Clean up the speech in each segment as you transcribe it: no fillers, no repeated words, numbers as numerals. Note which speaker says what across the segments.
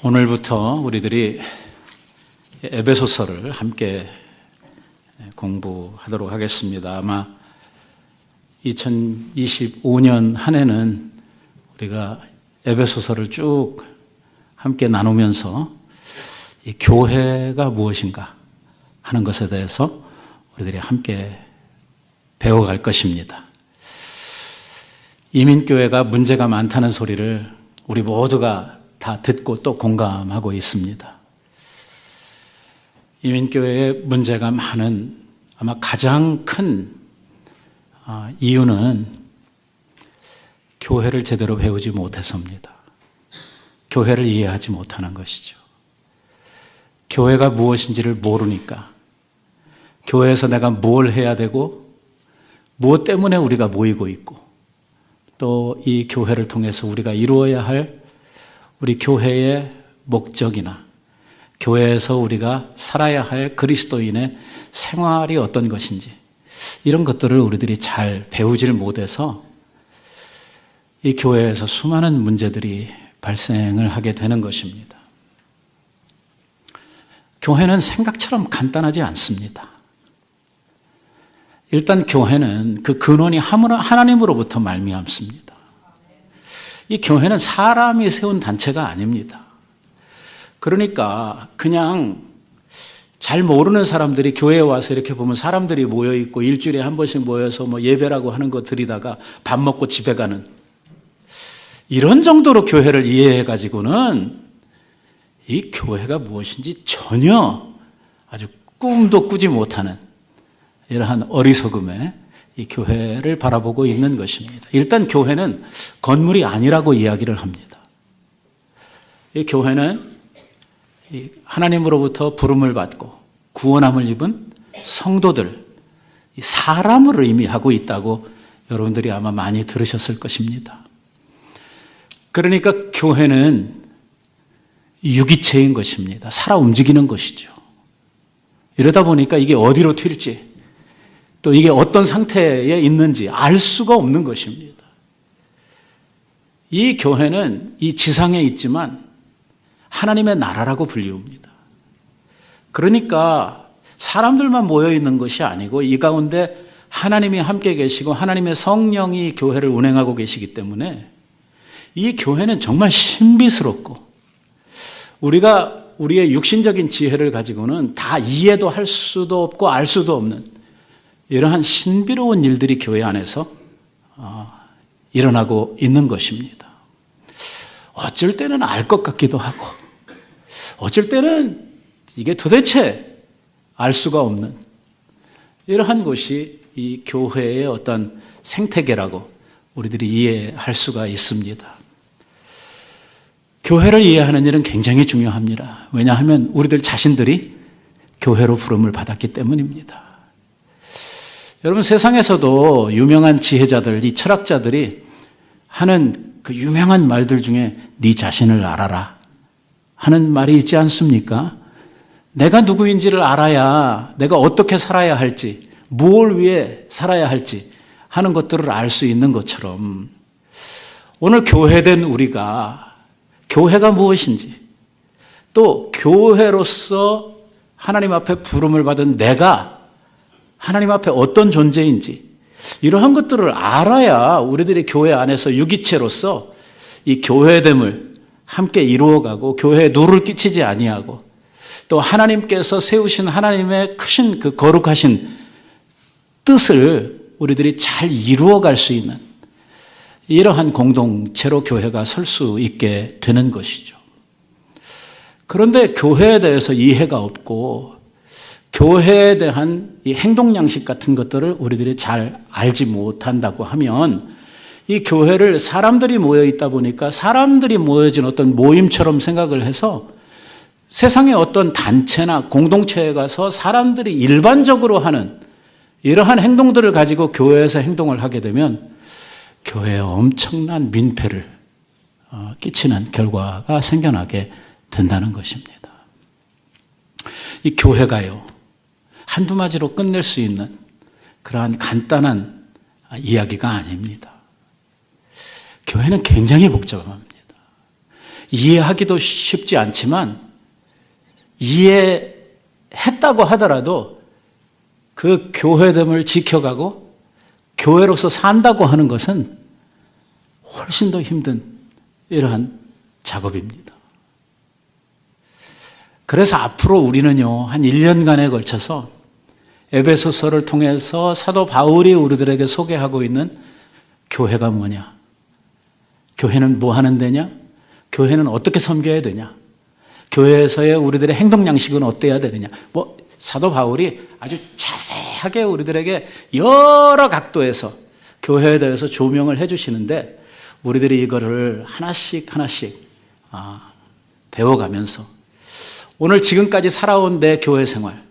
Speaker 1: 오늘부터 우리들이 에베소서를 함께 공부하도록 하겠습니다. 아마 2025년 한 해는 우리가 에베소서를 쭉 함께 나누면서 이 교회가 무엇인가 하는 것에 대해서 우리들이 함께 배워갈 것입니다. 이민교회가 문제가 많다는 소리를 우리 모두가 다 듣고 또 공감하고 있습니다. 이민교회의 문제가 많은 아마 가장 큰 이유는 교회를 제대로 배우지 못해서입니다. 교회를 이해하지 못하는 것이죠. 교회가 무엇인지를 모르니까 교회에서 내가 뭘 해야 되고 무엇 때문에 우리가 모이고 있고 또 이 교회를 통해서 우리가 이루어야 할 우리 교회의 목적이나 교회에서 우리가 살아야 할 그리스도인의 생활이 어떤 것인지 이런 것들을 우리들이 잘 배우질 못해서 이 교회에서 수많은 문제들이 발생을 하게 되는 것입니다. 교회는 생각처럼 간단하지 않습니다. 일단 교회는 그 근원이 하나님으로부터 말미암습니다. 이 교회는 사람이 세운 단체가 아닙니다. 그러니까 그냥 잘 모르는 사람들이 교회에 와서 이렇게 보면 사람들이 모여 있고 일주일에 한 번씩 모여서 뭐 예배라고 하는 거 드리다가 밥 먹고 집에 가는 이런 정도로 교회를 이해해 가지고는 이 교회가 무엇인지 전혀 아주 꿈도 꾸지 못하는 이러한 어리석음에 이 교회를 바라보고 있는 것입니다. 일단 교회는 건물이 아니라고 이야기를 합니다. 이 교회는 하나님으로부터 부름을 받고 구원함을 입은 성도들, 사람을 의미하고 있다고 여러분들이 아마 많이 들으셨을 것입니다. 그러니까 교회는 유기체인 것입니다. 살아 움직이는 것이죠. 이러다 보니까 이게 어디로 튈지 또 이게 어떤 상태에 있는지 알 수가 없는 것입니다. 이 교회는 이 지상에 있지만 하나님의 나라라고 불리웁니다. 그러니까 사람들만 모여 있는 것이 아니고 이 가운데 하나님이 함께 계시고 하나님의 성령이 교회를 운행하고 계시기 때문에 이 교회는 정말 신비스럽고 우리가 우리의 육신적인 지혜를 가지고는 다 이해도 할 수도 없고 알 수도 없는 이러한 신비로운 일들이 교회 안에서 일어나고 있는 것입니다. 어쩔 때는 알 것 같기도 하고 어쩔 때는 이게 도대체 알 수가 없는 이러한 것이 이 교회의 어떤 생태계라고 우리들이 이해할 수가 있습니다. 교회를 이해하는 일은 굉장히 중요합니다. 왜냐하면 우리들 자신들이 교회로 부름을 받았기 때문입니다. 여러분 세상에서도 유명한 지혜자들, 이 철학자들이 하는 그 유명한 말들 중에 네 자신을 알아라 하는 말이 있지 않습니까? 내가 누구인지를 알아야 내가 어떻게 살아야 할지, 무엇을 위해 살아야 할지 하는 것들을 알 수 있는 것처럼 오늘 교회된 우리가 교회가 무엇인지 또 교회로서 하나님 앞에 부름을 받은 내가 하나님 앞에 어떤 존재인지 이러한 것들을 알아야 우리들이 교회 안에서 유기체로서 이 교회됨을 함께 이루어가고 교회에 누를 끼치지 아니하고 또 하나님께서 세우신 하나님의 크신 그 거룩하신 뜻을 우리들이 잘 이루어갈 수 있는 이러한 공동체로 교회가 설 수 있게 되는 것이죠. 그런데 교회에 대해서 이해가 없고 교회에 대한 이 행동 양식 같은 것들을 우리들이 잘 알지 못한다고 하면 이 교회를 사람들이 모여 있다 보니까 사람들이 모여진 어떤 모임처럼 생각을 해서 세상의 어떤 단체나 공동체에 가서 사람들이 일반적으로 하는 이러한 행동들을 가지고 교회에서 행동을 하게 되면 교회에 엄청난 민폐를 끼치는 결과가 생겨나게 된다는 것입니다. 이 교회가요 한두 마디로 끝낼 수 있는 그러한 간단한 이야기가 아닙니다. 교회는 굉장히 복잡합니다. 이해하기도 쉽지 않지만 이해했다고 하더라도 그 교회됨을 지켜가고 교회로서 산다고 하는 것은 훨씬 더 힘든 이러한 작업입니다. 그래서 앞으로 우리는요, 한 1년간에 걸쳐서 에베소서를 통해서 사도 바울이 우리들에게 소개하고 있는 교회가 뭐냐? 교회는 뭐 하는 데냐? 교회는 어떻게 섬겨야 되냐? 교회에서의 우리들의 행동 양식은 어때야 되느냐? 사도 바울이 아주 자세하게 우리들에게 여러 각도에서 교회에 대해서 조명을 해주시는데 우리들이 이거를 하나씩 배워가면서 오늘 지금까지 살아온 내 교회 생활,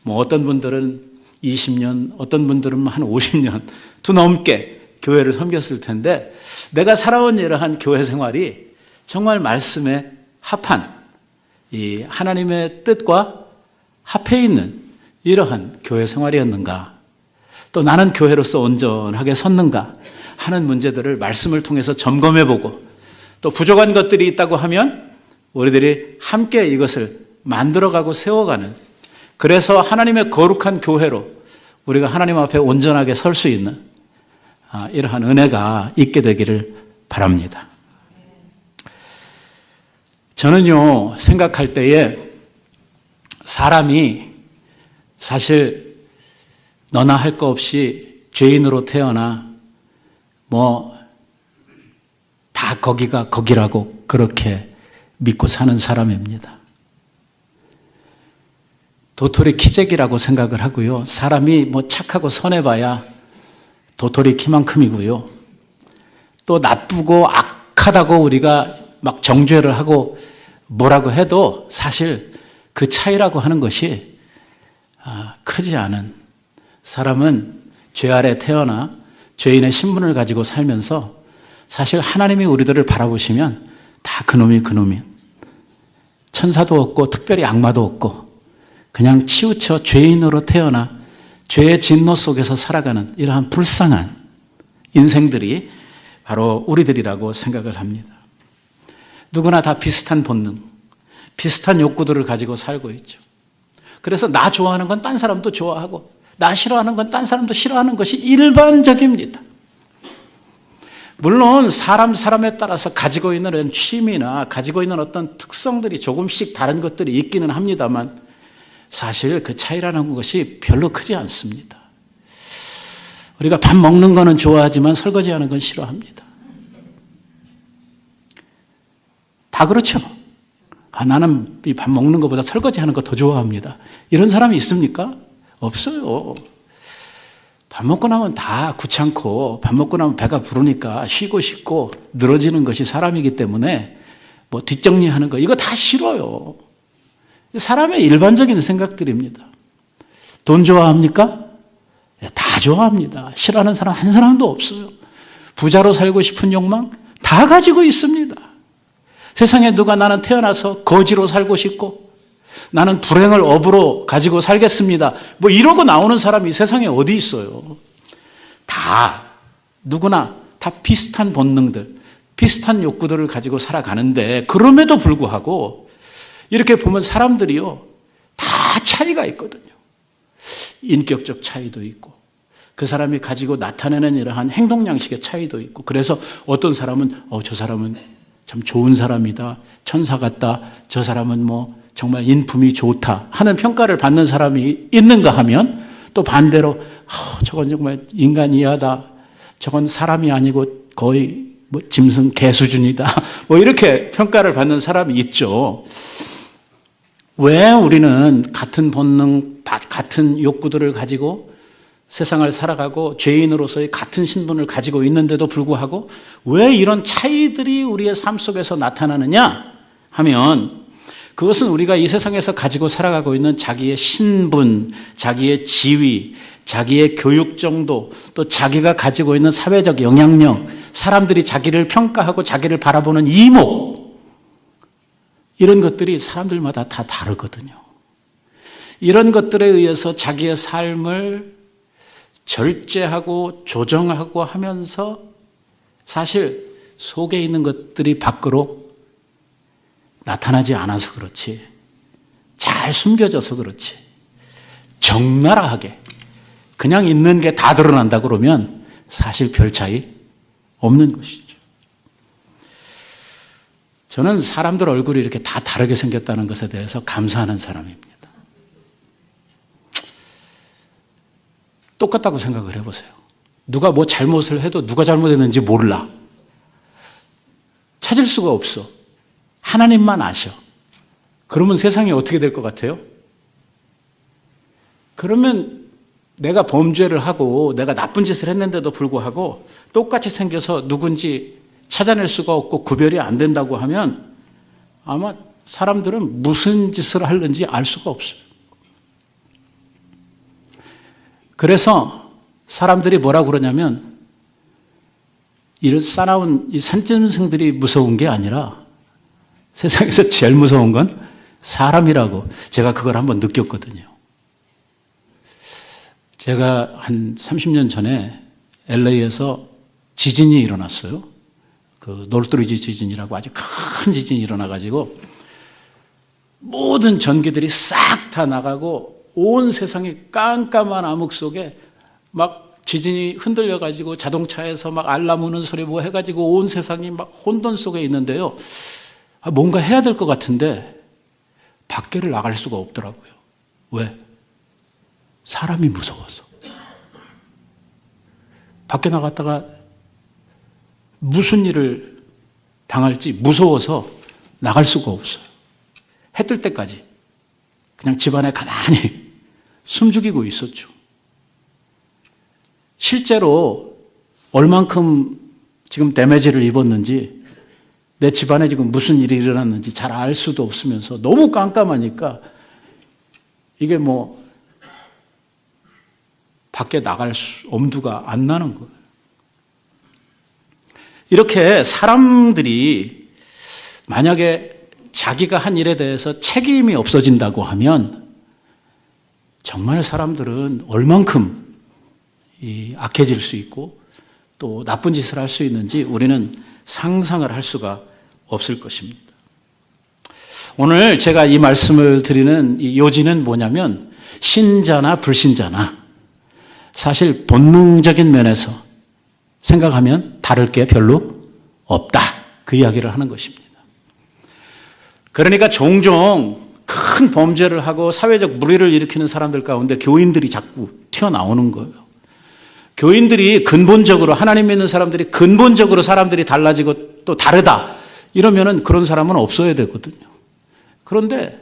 Speaker 1: 어떤 분들은 20년, 어떤 분들은 한 50년 더 넘게 교회를 섬겼을 텐데 내가 살아온 이러한 교회 생활이 정말 말씀에 합한 이 하나님의 뜻과 합해 있는 이러한 교회 생활이었는가, 또 나는 교회로서 온전하게 섰는가 하는 문제들을 말씀을 통해서 점검해보고 또 부족한 것들이 있다고 하면 우리들이 함께 이것을 만들어가고 세워가는, 그래서 하나님의 거룩한 교회로 우리가 하나님 앞에 온전하게 설 수 있는 이러한 은혜가 있게 되기를 바랍니다. 저는요, 생각할 때에 사람이 사실 너나 할 거 없이 죄인으로 태어나 다 거기가 거기라고 그렇게 믿고 사는 사람입니다. 도토리 키재기라고 생각을 하고요. 사람이 착하고 선해봐야 도토리 키만큼이고요. 또 나쁘고 악하다고 우리가 막 정죄를 하고 뭐라고 해도 사실 그 차이라고 하는 것이 크지 않은, 사람은 죄 아래 태어나 죄인의 신분을 가지고 살면서 사실 하나님이 우리들을 바라보시면 다 그놈이 천사도 없고 특별히 악마도 없고 그냥 치우쳐 죄인으로 태어나 죄의 진노 속에서 살아가는 이러한 불쌍한 인생들이 바로 우리들이라고 생각을 합니다. 누구나 다 비슷한 본능, 비슷한 욕구들을 가지고 살고 있죠. 그래서 나 좋아하는 건 딴 사람도 좋아하고 나 싫어하는 건 딴 사람도 싫어하는 것이 일반적입니다. 물론 사람에 따라서 가지고 있는 이런 취미나 가지고 있는 어떤 특성들이 조금씩 다른 것들이 있기는 합니다만 사실 그 차이라는 것이 별로 크지 않습니다. 우리가 밥 먹는 거는 좋아하지만 설거지하는 건 싫어합니다. 다 그렇죠. 나는 이 밥 먹는 것보다 설거지하는 거 더 좋아합니다. 이런 사람이 있습니까? 없어요. 밥 먹고 나면 다 귀찮고 밥 먹고 나면 배가 부르니까 쉬고 싶고 늘어지는 것이 사람이기 때문에 뒷정리하는 거 이거 다 싫어요. 사람의 일반적인 생각들입니다. 돈 좋아합니까? 다 좋아합니다. 싫어하는 사람 한 사람도 없어요. 부자로 살고 싶은 욕망 다 가지고 있습니다. 세상에 누가 나는 태어나서 거지로 살고 싶고 나는 불행을 업으로 가지고 살겠습니다. 이러고 나오는 사람이 세상에 어디 있어요? 다 누구나 다 비슷한 본능들, 비슷한 욕구들을 가지고 살아가는데 그럼에도 불구하고 이렇게 보면 사람들이요 다 차이가 있거든요. 인격적 차이도 있고 그 사람이 가지고 나타내는 이러한 행동 양식의 차이도 있고, 그래서 어떤 사람은 저 사람은 참 좋은 사람이다, 천사 같다, 저 사람은 정말 인품이 좋다 하는 평가를 받는 사람이 있는가 하면 또 반대로 저건 정말 인간 이하다, 저건 사람이 아니고 거의 짐승 개 수준이다 이렇게 평가를 받는 사람이 있죠. 왜 우리는 같은 본능, 같은 욕구들을 가지고 세상을 살아가고 죄인으로서의 같은 신분을 가지고 있는데도 불구하고 왜 이런 차이들이 우리의 삶 속에서 나타나느냐 하면 그것은 우리가 이 세상에서 가지고 살아가고 있는 자기의 신분, 자기의 지위, 자기의 교육 정도, 또 자기가 가지고 있는 사회적 영향력, 사람들이 자기를 평가하고 자기를 바라보는 이목, 이런 것들이 사람들마다 다 다르거든요. 이런 것들에 의해서 자기의 삶을 절제하고 조정하고 하면서 사실 속에 있는 것들이 밖으로 나타나지 않아서 그렇지, 잘 숨겨져서 그렇지, 적나라하게 그냥 있는 게 다 드러난다 그러면 사실 별 차이 없는 것이죠. 저는 사람들 얼굴이 이렇게 다 다르게 생겼다는 것에 대해서 감사하는 사람입니다. 똑같다고 생각을 해보세요. 누가 뭐 잘못을 해도 누가 잘못했는지 몰라. 찾을 수가 없어. 하나님만 아셔. 그러면 세상이 어떻게 될 것 같아요? 그러면 내가 범죄를 하고 내가 나쁜 짓을 했는데도 불구하고 똑같이 생겨서 누군지 찾아낼 수가 없고 구별이 안 된다고 하면 아마 사람들은 무슨 짓을 하는지 알 수가 없어요. 그래서 사람들이 뭐라고 그러냐면 이런 싸나운 이 산짐승들이 무서운 게 아니라 세상에서 제일 무서운 건 사람이라고 제가 그걸 한번 느꼈거든요. 제가 한 30년 전에 LA에서 지진이 일어났어요. 그 놀토리지 지진이라고 아주 큰 지진이 일어나가지고 모든 전기들이 싹 다 나가고 온 세상이 깜깜한 암흑 속에 막 지진이 흔들려가지고 자동차에서 막 알람 우는 소리 뭐 해가지고 온 세상이 막 혼돈 속에 있는데요. 뭔가 해야 될 것 같은데 밖에를 나갈 수가 없더라고요. 왜? 사람이 무서워서. 밖에 나갔다가 무슨 일을 당할지 무서워서 나갈 수가 없어요. 해 뜰 때까지 그냥 집안에 가만히 숨죽이고 있었죠. 실제로 얼만큼 지금 데미지를 입었는지 내 집안에 지금 무슨 일이 일어났는지 잘 알 수도 없으면서 너무 깜깜하니까 이게 뭐 밖에 나갈 엄두가 안 나는 거예요. 이렇게 사람들이 만약에 자기가 한 일에 대해서 책임이 없어진다고 하면 정말 사람들은 얼만큼 악해질 수 있고 또 나쁜 짓을 할 수 있는지 우리는 상상을 할 수가 없을 것입니다. 오늘 제가 이 말씀을 드리는 이 요지는 뭐냐면 신자나 불신자나 사실 본능적인 면에서 생각하면 다를 게 별로 없다. 그 이야기를 하는 것입니다. 그러니까 종종 큰 범죄를 하고 사회적 물의를 일으키는 사람들 가운데 교인들이 자꾸 튀어나오는 거예요. 교인들이 근본적으로 하나님 믿는 사람들이 근본적으로 사람들이 달라지고 또 다르다. 이러면은 그런 사람은 없어야 되거든요. 그런데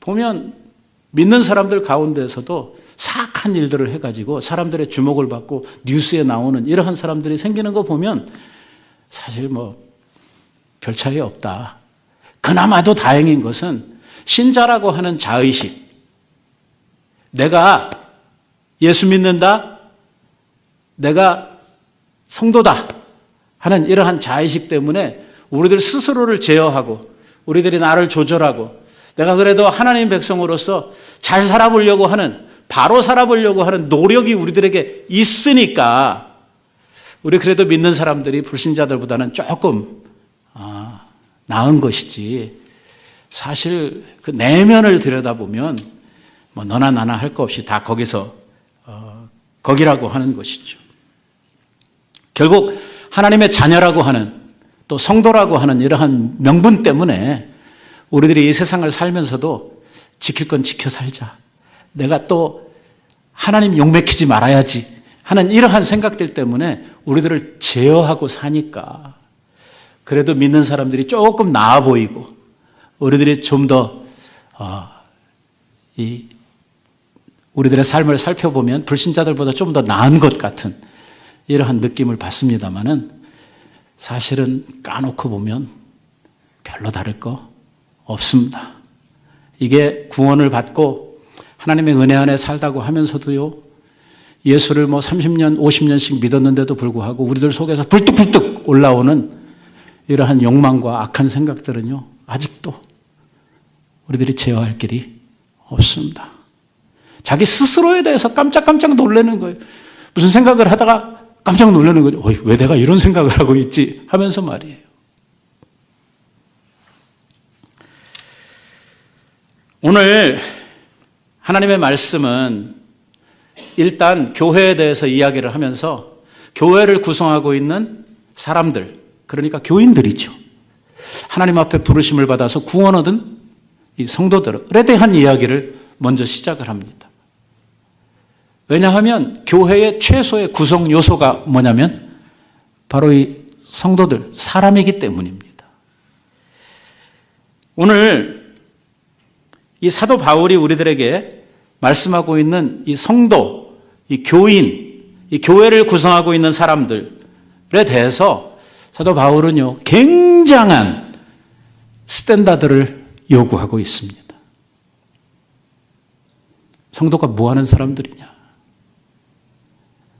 Speaker 1: 보면 믿는 사람들 가운데서도 사악한 일들을 해가지고 사람들의 주목을 받고 뉴스에 나오는 이러한 사람들이 생기는 거 보면 사실 뭐 별 차이 없다. 그나마도 다행인 것은 신자라고 하는 자의식, 내가 예수 믿는다, 내가 성도다 하는 이러한 자의식 때문에 우리들 스스로를 제어하고 우리들이 나를 조절하고 내가 그래도 하나님 백성으로서 잘 살아보려고 하는, 바로 살아보려고 하는 노력이 우리들에게 있으니까 우리 그래도 믿는 사람들이 불신자들보다는 조금 나은 것이지, 사실 그 내면을 들여다보면 뭐 너나 나나 할 거 없이 다 거기서 거기라고 하는 것이죠. 결국 하나님의 자녀라고 하는 또 성도라고 하는 이러한 명분 때문에 우리들이 이 세상을 살면서도 지킬 건 지켜 살자, 내가 또 하나님 욕먹히지 말아야지 하는 이러한 생각들 때문에 우리들을 제어하고 사니까 그래도 믿는 사람들이 조금 나아 보이고 우리들이 좀 더 우리들의 삶을 살펴보면 불신자들보다 좀 더 나은 것 같은 이러한 느낌을 받습니다마는 사실은 까놓고 보면 별로 다를 거 없습니다. 이게 구원을 받고 하나님의 은혜 안에 살다고 하면서도요, 예수를 뭐 30년, 50년씩 믿었는데도 불구하고 우리들 속에서 불뚝불뚝 올라오는 이러한 욕망과 악한 생각들은요, 아직도 우리들이 제어할 길이 없습니다. 자기 스스로에 대해서 깜짝깜짝 놀라는 거예요. 무슨 생각을 하다가 깜짝 놀라는 거죠. 왜 내가 이런 생각을 하고 있지 하면서 말이에요. 오늘 하나님의 말씀은 일단 교회에 대해서 이야기를 하면서 교회를 구성하고 있는 사람들, 그러니까 교인들이죠. 하나님 앞에 부르심을 받아서 구원 얻은 이 성도들에 대한 이야기를 먼저 시작을 합니다. 왜냐하면 교회의 최소의 구성 요소가 뭐냐면 바로 이 성도들, 사람이기 때문입니다. 오늘 이 사도 바울이 우리들에게 말씀하고 있는 이 성도, 이 교인, 이 교회를 구성하고 있는 사람들에 대해서 사도 바울은요, 굉장한 스탠다드를 요구하고 있습니다. 성도가 뭐 하는 사람들이냐?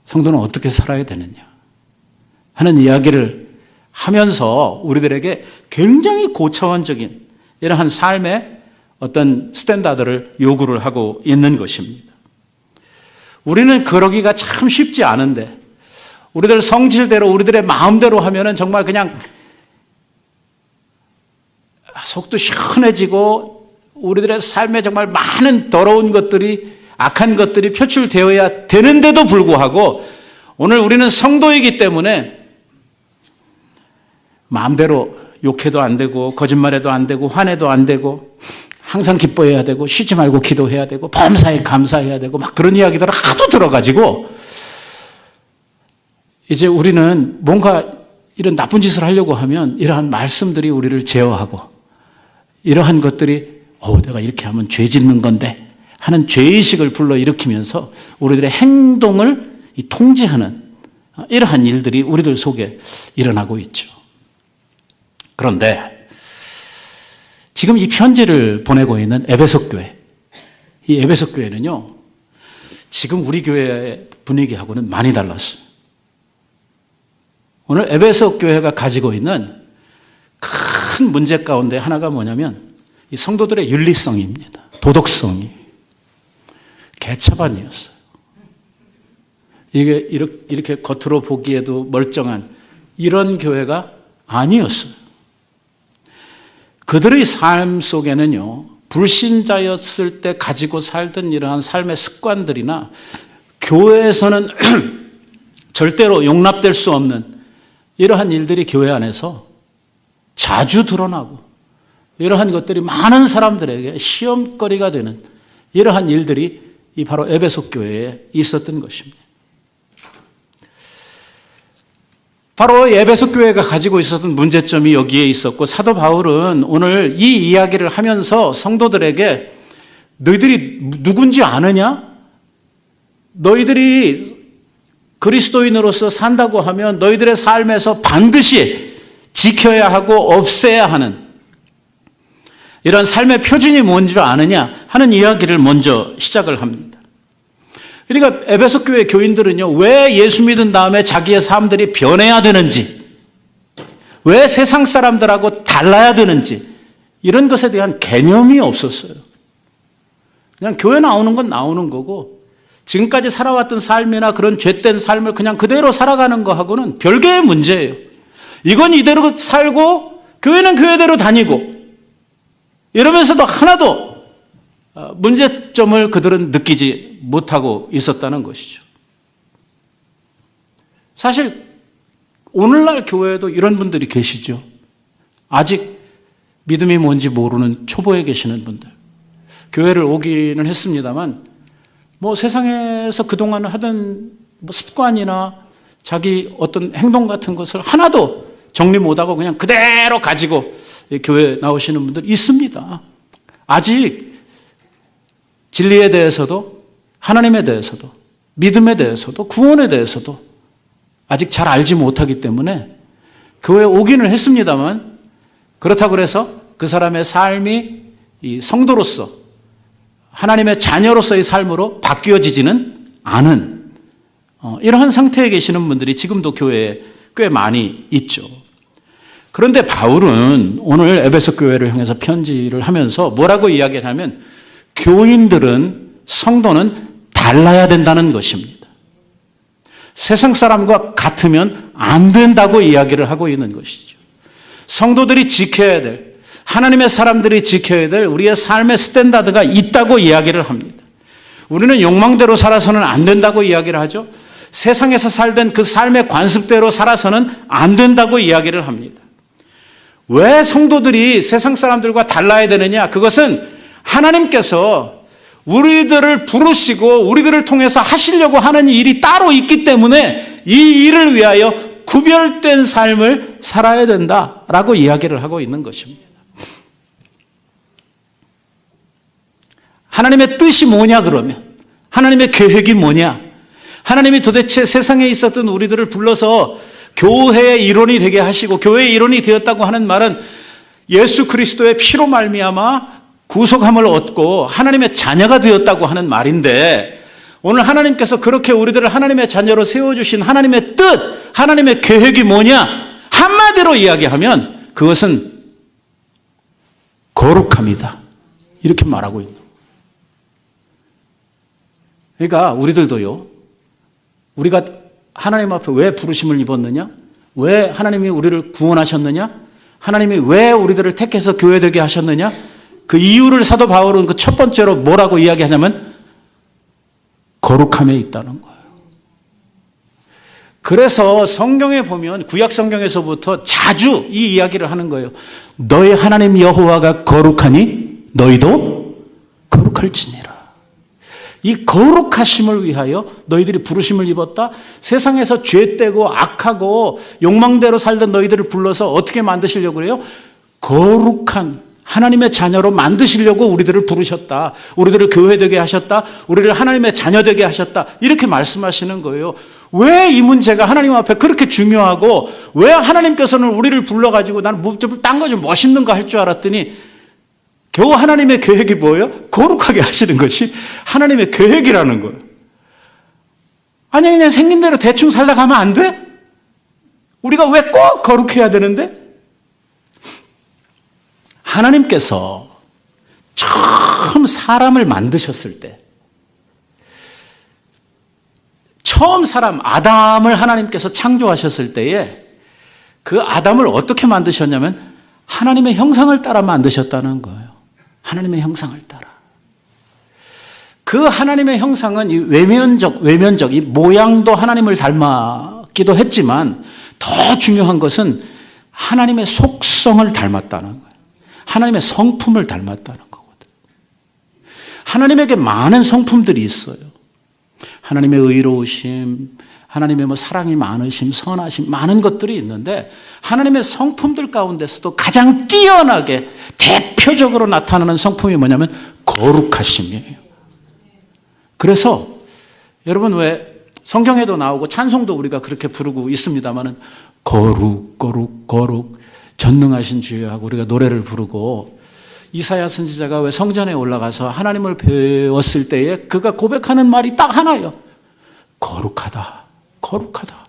Speaker 1: 성도는 어떻게 살아야 되느냐? 하는 이야기를 하면서 우리들에게 굉장히 고차원적인 이러한 삶의 어떤 스탠다드를 요구를 하고 있는 것입니다. 우리는 그러기가 참 쉽지 않은데 우리들 성질대로 우리들의 마음대로 하면은 정말 그냥 속도 시원해지고 우리들의 삶에 정말 많은 더러운 것들이, 악한 것들이 표출되어야 되는데도 불구하고 오늘 우리는 성도이기 때문에 마음대로 욕해도 안 되고 거짓말해도 안 되고 화내도 안 되고 항상 기뻐해야 되고 쉬지 말고 기도해야 되고 범사에 감사해야 되고 막 그런 이야기들을 하도 들어가지고 이제 우리는 뭔가 이런 나쁜 짓을 하려고 하면 이러한 말씀들이 우리를 제어하고 이러한 것들이 내가 이렇게 하면 죄 짓는 건데 하는 죄의식을 불러일으키면서 우리들의 행동을 통제하는 이러한 일들이 우리들 속에 일어나고 있죠. 그런데 지금 이 편지를 보내고 있는 에베소 교회, 이 에베소 교회는요, 지금 우리 교회의 분위기하고는 많이 달랐어요. 오늘 에베소 교회가 가지고 있는 큰 문제 가운데 하나가 뭐냐면 이 성도들의 윤리성입니다. 도덕성이 개차반이었어요. 이게 이렇게 겉으로 보기에도 멀쩡한 이런 교회가 아니었어요. 그들의 삶 속에는요, 불신자였을 때 가지고 살던 이러한 삶의 습관들이나 교회에서는 절대로 용납될 수 없는 이러한 일들이 교회 안에서 자주 드러나고 이러한 것들이 많은 사람들에게 시험거리가 되는 이러한 일들이 이 바로 에베소 교회에 있었던 것입니다. 바로 에베소 교회가 가지고 있었던 문제점이 여기에 있었고 사도 바울은 오늘 이 이야기를 하면서 성도들에게 너희들이 누군지 아느냐? 너희들이 그리스도인으로서 산다고 하면 너희들의 삶에서 반드시 지켜야 하고 없애야 하는 이런 삶의 표준이 뭔지를 아느냐 하는 이야기를 먼저 시작을 합니다. 그러니까 에베소 교회 교인들은요, 왜 예수 믿은 다음에 자기의 삶들이 변해야 되는지, 왜 세상 사람들하고 달라야 되는지 이런 것에 대한 개념이 없었어요. 그냥 교회 나오는 건 나오는 거고 지금까지 살아왔던 삶이나 그런 죄된 삶을 그냥 그대로 살아가는 거하고는 별개의 문제예요. 이건 이대로 살고 교회는 교회대로 다니고 이러면서도 하나도 문제점을 그들은 느끼지 못하고 있었다는 것이죠. 사실 오늘날 교회에도 이런 분들이 계시죠. 아직 믿음이 뭔지 모르는 초보에 계시는 분들. 교회를 오기는 했습니다만 세상에서 그동안 하던 습관이나 자기 어떤 행동 같은 것을 하나도 정리 못하고 그냥 그대로 가지고 교회 나오시는 분들 있습니다. 아직 진리에 대해서도 하나님에 대해서도 믿음에 대해서도 구원에 대해서도 아직 잘 알지 못하기 때문에 교회에 오기는 했습니다만 그렇다고 해서 그 사람의 삶이 이 성도로서 하나님의 자녀로서의 삶으로 바뀌어지지는 않은 이러한 상태에 계시는 분들이 지금도 교회에 꽤 많이 있죠. 그런데 바울은 오늘 에베소 교회를 향해서 편지를 하면서 뭐라고 이야기하냐면 교인들은, 성도는 달라야 된다는 것입니다. 세상 사람과 같으면 안 된다고 이야기를 하고 있는 것이죠. 성도들이 지켜야 될, 하나님의 사람들이 지켜야 될 우리의 삶의 스탠다드가 있다고 이야기를 합니다. 우리는 욕망대로 살아서는 안 된다고 이야기를 하죠. 세상에서 살던 그 삶의 관습대로 살아서는 안 된다고 이야기를 합니다. 왜 성도들이 세상 사람들과 달라야 되느냐? 그것은 하나님께서 우리들을 부르시고 우리들을 통해서 하시려고 하는 일이 따로 있기 때문에 이 일을 위하여 구별된 삶을 살아야 된다라고 이야기를 하고 있는 것입니다. 하나님의 뜻이 뭐냐 그러면? 하나님의 계획이 뭐냐? 하나님이 도대체 세상에 있었던 우리들을 불러서 교회의 일원이 되게 하시고 교회의 일원이 되었다고 하는 말은 예수 그리스도의 피로 말미암아 구속함을 얻고 하나님의 자녀가 되었다고 하는 말인데, 오늘 하나님께서 그렇게 우리들을 하나님의 자녀로 세워주신 하나님의 뜻, 하나님의 계획이 뭐냐? 한마디로 이야기하면 그것은 거룩함이다. 이렇게 말하고 있는 거예요. 그러니까 우리들도요, 우리가 하나님 앞에 왜 부르심을 입었느냐? 왜 하나님이 우리를 구원하셨느냐? 하나님이 왜 우리들을 택해서 교회되게 하셨느냐? 그 이유를 사도 바울은 그 첫 번째로 뭐라고 이야기하냐면 거룩함에 있다는 거예요. 그래서 성경에 보면 구약 성경에서부터 자주 이 이야기를 하는 거예요. 너희 하나님 여호와가 거룩하니 너희도 거룩할지니라. 이 거룩하심을 위하여 너희들이 부르심을 입었다. 세상에서 죄되고 악하고 욕망대로 살던 너희들을 불러서 어떻게 만드시려고 그래요? 거룩한 하나님의 자녀로 만드시려고 우리들을 부르셨다. 우리들을 교회되게 하셨다. 우리를 하나님의 자녀되게 하셨다. 이렇게 말씀하시는 거예요. 왜 이 문제가 하나님 앞에 그렇게 중요하고 왜 하나님께서는 우리를 불러가지고 나는 좀 딴 거 좀 멋있는 거 할 줄 알았더니 겨우 하나님의 계획이 뭐예요? 거룩하게 하시는 것이 하나님의 계획이라는 거예요. 아니 그냥 생긴 대로 대충 살다 가면 안 돼? 우리가 왜 꼭 거룩해야 되는데? 하나님께서 처음 사람을 만드셨을 때, 처음 사람 아담을 하나님께서 창조하셨을 때에 그 아담을 어떻게 만드셨냐면 하나님의 형상을 따라 만드셨다는 거예요. 하나님의 형상을 따라. 그 하나님의 형상은 이 외면적 이 모양도 하나님을 닮았기도 했지만 더 중요한 것은 하나님의 속성을 닮았다는 거예요. 하나님의 성품을 닮았다는 거거든요. 하나님에게 많은 성품들이 있어요. 하나님의 의로우심, 하나님의 사랑이 많으심, 선하심, 많은 것들이 있는데 하나님의 성품들 가운데서도 가장 뛰어나게 대표적으로 나타나는 성품이 뭐냐면 거룩하심이에요. 그래서 여러분 왜 성경에도 나오고 찬송도 우리가 그렇게 부르고 있습니다마는 거룩, 거룩, 거룩 전능하신 주여 하고 우리가 노래를 부르고, 이사야 선지자가 왜 성전에 올라가서 하나님을 배웠을 때에 그가 고백하는 말이 딱 하나예요. 거룩하다, 거룩하다,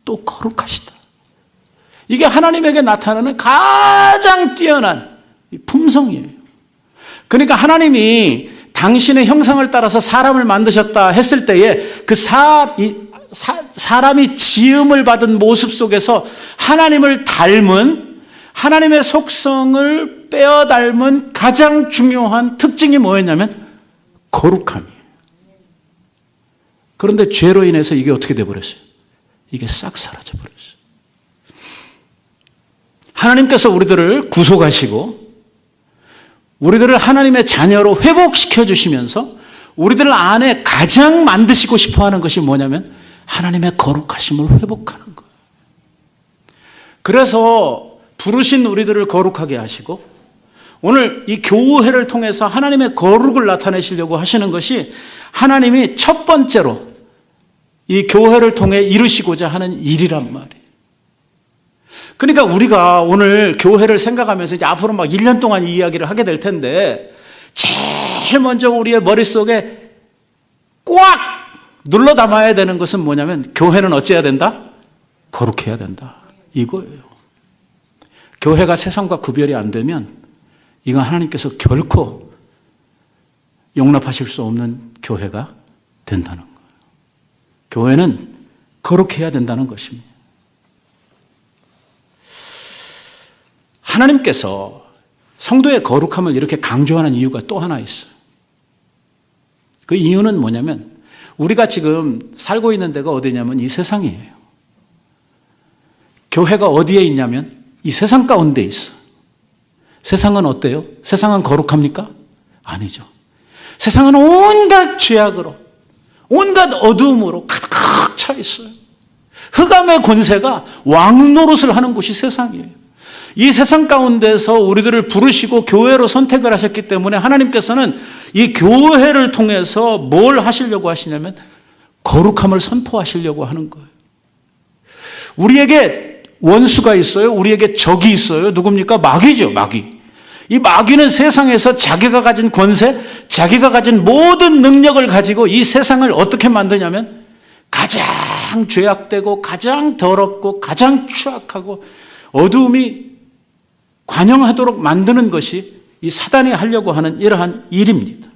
Speaker 1: 또 거룩하시다. 이게 하나님에게 나타나는 가장 뛰어난 품성이에요. 그러니까 하나님이 당신의 형상을 따라서 사람을 만드셨다 했을 때에 그 사람이 지음을 받은 모습 속에서 하나님을 닮은, 하나님의 속성을 빼어 닮은 가장 중요한 특징이 뭐였냐면 거룩함이에요. 그런데 죄로 인해서 이게 어떻게 돼버렸어요? 이게 싹 사라져버렸어요. 하나님께서 우리들을 구속하시고 우리들을 하나님의 자녀로 회복시켜 주시면서 우리들 안에 가장 만드시고 싶어하는 것이 뭐냐면 하나님의 거룩하심을 회복하는 거예요. 그래서 부르신 우리들을 거룩하게 하시고 오늘 이 교회를 통해서 하나님의 거룩을 나타내시려고 하시는 것이 하나님이 첫 번째로 이 교회를 통해 이루시고자 하는 일이란 말이에요. 그러니까 우리가 오늘 교회를 생각하면서 이제 앞으로 막 1년 동안 이 이야기를 하게 될 텐데 제일 먼저 우리의 머릿속에 꽉 눌러 담아야 되는 것은 뭐냐면 교회는 어찌해야 된다? 거룩해야 된다. 이거예요. 교회가 세상과 구별이 안 되면 이건 하나님께서 결코 용납하실 수 없는 교회가 된다는 거예요. 교회는 거룩해야 된다는 것입니다. 하나님께서 성도의 거룩함을 이렇게 강조하는 이유가 또 하나 있어요. 그 이유는 뭐냐면 우리가 지금 살고 있는 데가 어디냐면 이 세상이에요. 교회가 어디에 있냐면 이 세상 가운데 있어. 세상은 어때요? 세상은 거룩합니까? 아니죠. 세상은 온갖 죄악으로, 온갖 어두움으로 가득 차 있어요. 흑암의 권세가 왕노릇을 하는 곳이 세상이에요. 이 세상 가운데서 우리들을 부르시고 교회로 선택을 하셨기 때문에 하나님께서는 이 교회를 통해서 뭘 하시려고 하시냐면 거룩함을 선포하시려고 하는 거예요. 우리에게 원수가 있어요. 우리에게 적이 있어요. 누굽니까? 마귀죠, 마귀. 이 마귀는 세상에서 자기가 가진 권세, 자기가 가진 모든 능력을 가지고 이 세상을 어떻게 만드냐면 가장 죄악되고 가장 더럽고 가장 추악하고 어두움이 관영하도록 만드는 것이 이 사단이 하려고 하는 이러한 일입니다.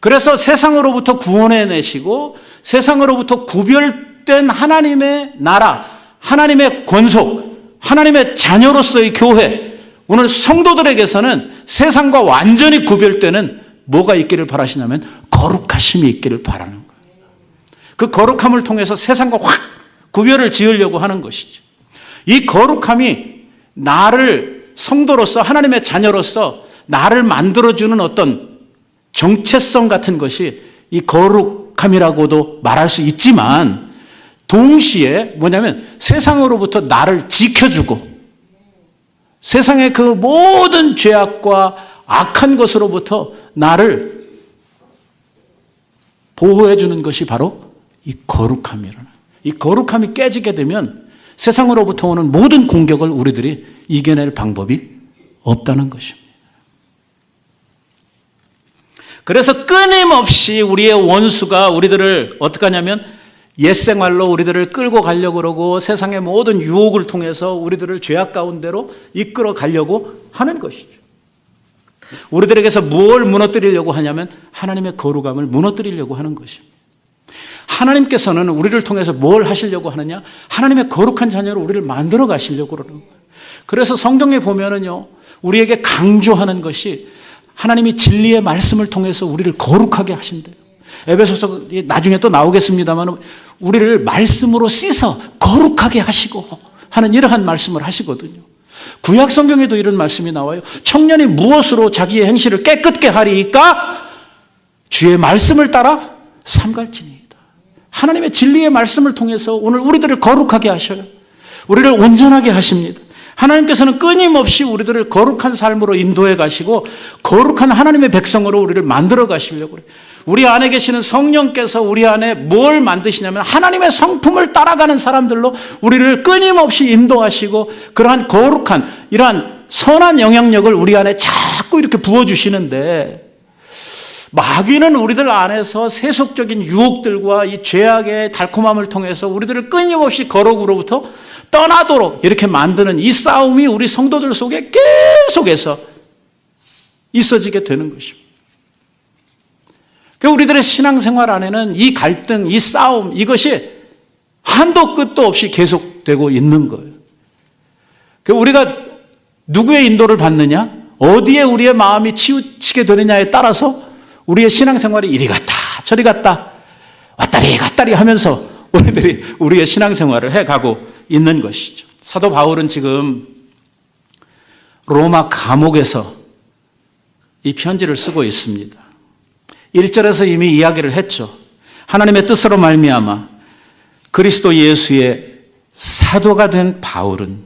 Speaker 1: 그래서 세상으로부터 구원해내시고 세상으로부터 구별된 하나님의 나라, 하나님의 권속, 하나님의 자녀로서의 교회, 오늘 성도들에게서는 세상과 완전히 구별되는 뭐가 있기를 바라시냐면 거룩하심이 있기를 바라는 거예요. 그 거룩함을 통해서 세상과 확 구별을 지으려고 하는 것이죠. 이 거룩함이 나를 성도로서 하나님의 자녀로서 나를 만들어주는 어떤 정체성 같은 것이 이 거룩함이라고도 말할 수 있지만 동시에 뭐냐면 세상으로부터 나를 지켜주고 세상의 그 모든 죄악과 악한 것으로부터 나를 보호해 주는 것이 바로 이 거룩함이라는. 이 거룩함이 깨지게 되면 세상으로부터 오는 모든 공격을 우리들이 이겨낼 방법이 없다는 것입니다. 그래서 끊임없이 우리의 원수가 우리들을 어떻게 하냐면 옛생활로 우리들을 끌고 가려고 그러고 세상의 모든 유혹을 통해서 우리들을 죄악 가운데로 이끌어 가려고 하는 것이죠. 우리들에게서 무엇을 무너뜨리려고 하냐면 하나님의 거룩함을 무너뜨리려고 하는 것입니다. 하나님께서는 우리를 통해서 뭘 하시려고 하느냐? 하나님의 거룩한 자녀로 우리를 만들어 가시려고 그러는 거예요. 그래서 성경에 보면은요, 우리에게 강조하는 것이 하나님이 진리의 말씀을 통해서 우리를 거룩하게 하신대요. 에베소서 나중에 또 나오겠습니다만 우리를 말씀으로 씻어 거룩하게 하시고 하는 이러한 말씀을 하시거든요. 구약 성경에도 이런 말씀이 나와요. 청년이 무엇으로 자기의 행실을 깨끗게 하리까? 주의 말씀을 따라 삼갈지니이다. 하나님의 진리의 말씀을 통해서 오늘 우리들을 거룩하게 하셔요. 우리를 온전하게 하십니다. 하나님께서는 끊임없이 우리들을 거룩한 삶으로 인도해 가시고 거룩한 하나님의 백성으로 우리를 만들어 가시려고 그래요. 우리 안에 계시는 성령께서 우리 안에 뭘 만드시냐면 하나님의 성품을 따라가는 사람들로 우리를 끊임없이 인도하시고 그러한 거룩한 이러한 선한 영향력을 우리 안에 자꾸 이렇게 부어주시는데 마귀는 우리들 안에서 세속적인 유혹들과 이 죄악의 달콤함을 통해서 우리들을 끊임없이 거룩으로부터 떠나도록 이렇게 만드는 이 싸움이 우리 성도들 속에 계속해서 있어지게 되는 것입니다. 우리들의 신앙생활 안에는 이 갈등, 이 싸움, 이것이 한도 끝도 없이 계속되고 있는 거예요. 우리가 누구의 인도를 받느냐, 어디에 우리의 마음이 치우치게 되느냐에 따라서 우리의 신앙생활이 이리 갔다 저리 갔다 왔다리 갔다리 하면서 우리들이 우리의 신앙생활을 해가고 있는 것이죠. 사도 바울은 지금 로마 감옥에서 이 편지를 쓰고 있습니다. 1절에서 이미 이야기를 했죠. 하나님의 뜻으로 말미암아 그리스도 예수의 사도가 된 바울은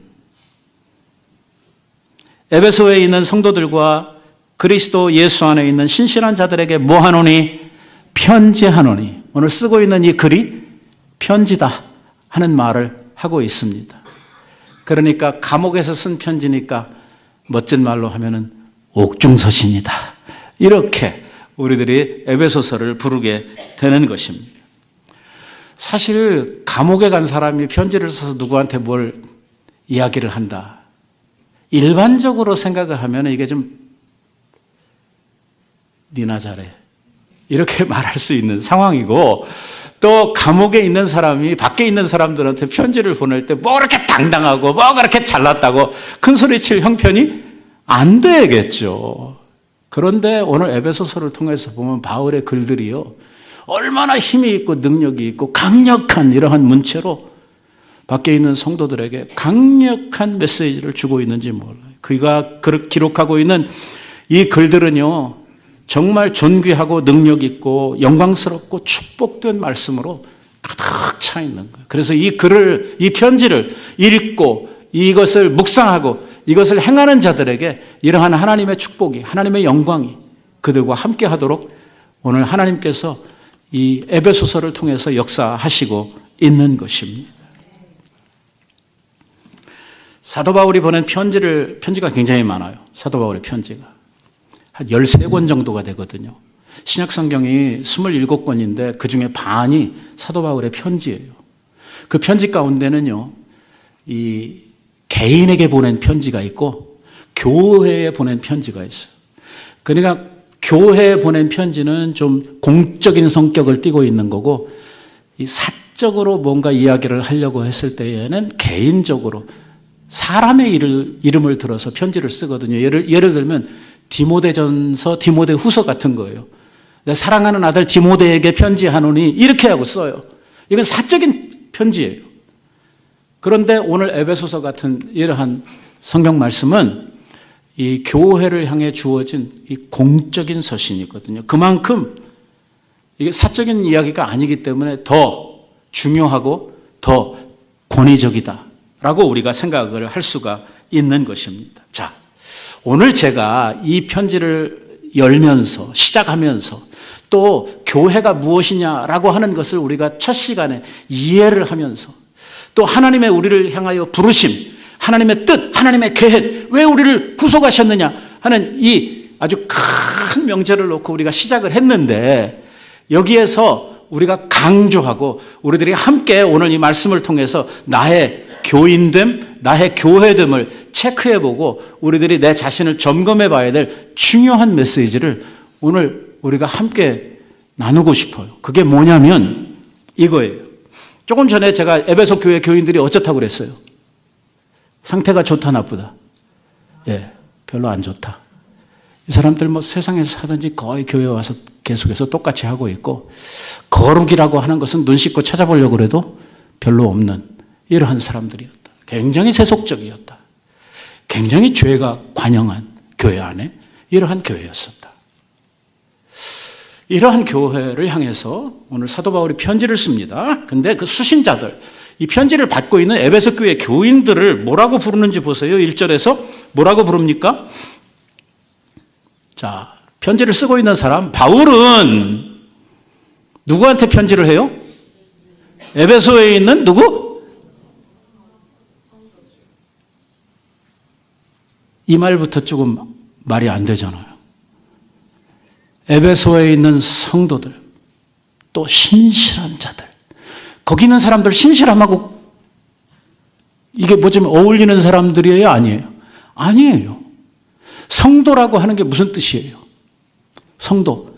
Speaker 1: 에베소에 있는 성도들과 그리스도 예수 안에 있는 신실한 자들에게 뭐 하노니? 편지하노니. 오늘 쓰고 있는 이 글이 편지다 하는 말을 하고 있습니다. 그러니까 감옥에서 쓴 편지니까 멋진 말로 하면은 옥중서신이다. 이렇게 우리들이 에베소서를 부르게 되는 것입니다. 사실 감옥에 간 사람이 편지를 써서 누구한테 뭘 이야기를 한다. 일반적으로 생각을 하면 이게 좀 니나 잘해. 이렇게 말할 수 있는 상황이고 또 감옥에 있는 사람이 밖에 있는 사람들한테 편지를 보낼 때 뭐 그렇게 당당하고 뭐 그렇게 잘났다고 큰 소리 칠 형편이 안 되겠죠. 그런데 오늘 에베소서를 통해서 보면 바울의 글들이요, 얼마나 힘이 있고 능력이 있고 강력한 이러한 문체로 밖에 있는 성도들에게 강력한 메시지를 주고 있는지 몰라요. 그가 기록하고 있는 이 글들은요, 정말 존귀하고 능력 있고 영광스럽고 축복된 말씀으로 가득 차 있는 거예요. 그래서 이 글을, 이 편지를 읽고 이것을 묵상하고 이것을 행하는 자들에게 이러한 하나님의 축복이, 하나님의 영광이 그들과 함께 하도록 오늘 하나님께서 이 에베소서를 통해서 역사하시고 있는 것입니다. 사도 바울이 보낸 편지가 굉장히 많아요. 사도 바울의 편지가. 한 13권 정도가 되거든요. 신약 성경이 27권인데 그 중에 반이 사도 바울의 편지예요. 그 편지 가운데는요, 이 개인에게 보낸 편지가 있고 교회에 보낸 편지가 있어요. 그러니까 교회에 보낸 편지는 좀 공적인 성격을 띠고 있는 거고, 이 사적으로 뭔가 이야기를 하려고 했을 때에는 개인적으로 사람의 이름을 들어서 편지를 쓰거든요. 예를 들면 디모데전서, 디모데후서 같은 거예요. 내 사랑하는 아들 디모데에게 편지하노니 이렇게 하고 써요. 이건 사적인 편지예요. 그런데 오늘 에베소서 같은 이러한 성경 말씀은 이 교회를 향해 주어진 이 공적인 서신이거든요. 그만큼 이게 사적인 이야기가 아니기 때문에 더 중요하고 더 권위적이다라고 우리가 생각을 할 수가 있는 것입니다. 자, 오늘 제가 이 편지를 열면서 시작하면서 또 교회가 무엇이냐라고 하는 것을 우리가 첫 시간에 이해를 하면서 또 하나님의 우리를 향하여 부르심, 하나님의 뜻, 하나님의 계획, 왜 우리를 구속하셨느냐 하는 이 아주 큰 명제를 놓고 우리가 시작을 했는데, 여기에서 우리가 강조하고 우리들이 함께 오늘 이 말씀을 통해서 나의 교인됨, 나의 교회됨을 체크해보고 우리들이 내 자신을 점검해봐야 될 중요한 메시지를 오늘 우리가 함께 나누고 싶어요. 그게 뭐냐면 이거예요. 조금 전에 제가 에베소 교회 교인들이 어쩌다고 그랬어요? 상태가 좋다 나쁘다? 예, 별로 안 좋다. 이 사람들 뭐 세상에서 사든지 거의 교회 와서 계속해서 똑같이 하고 있고, 거룩이라고 하는 것은 눈 씻고 찾아보려고 그래도 별로 없는 이러한 사람들이었다. 굉장히 세속적이었다. 굉장히 죄가 관영한 교회 안에 이러한 교회였었다. 이러한 교회를 향해서 오늘 사도 바울이 편지를 씁니다. 근데 그 수신자들, 이 편지를 받고 있는 에베소 교회 교인들을 뭐라고 부르는지 보세요. 1절에서 뭐라고 부릅니까? 자, 편지를 쓰고 있는 사람, 바울은 누구한테 편지를 해요? 에베소에 있는 누구? 이 말부터 조금 말이 안 되잖아요. 에베소에 있는 성도들, 또 신실한 자들, 거기 있는 사람들 신실함하고 이게 뭐 좀 어울리는 사람들이에요? 아니에요? 아니에요. 성도라고 하는 게 무슨 뜻이에요? 성도.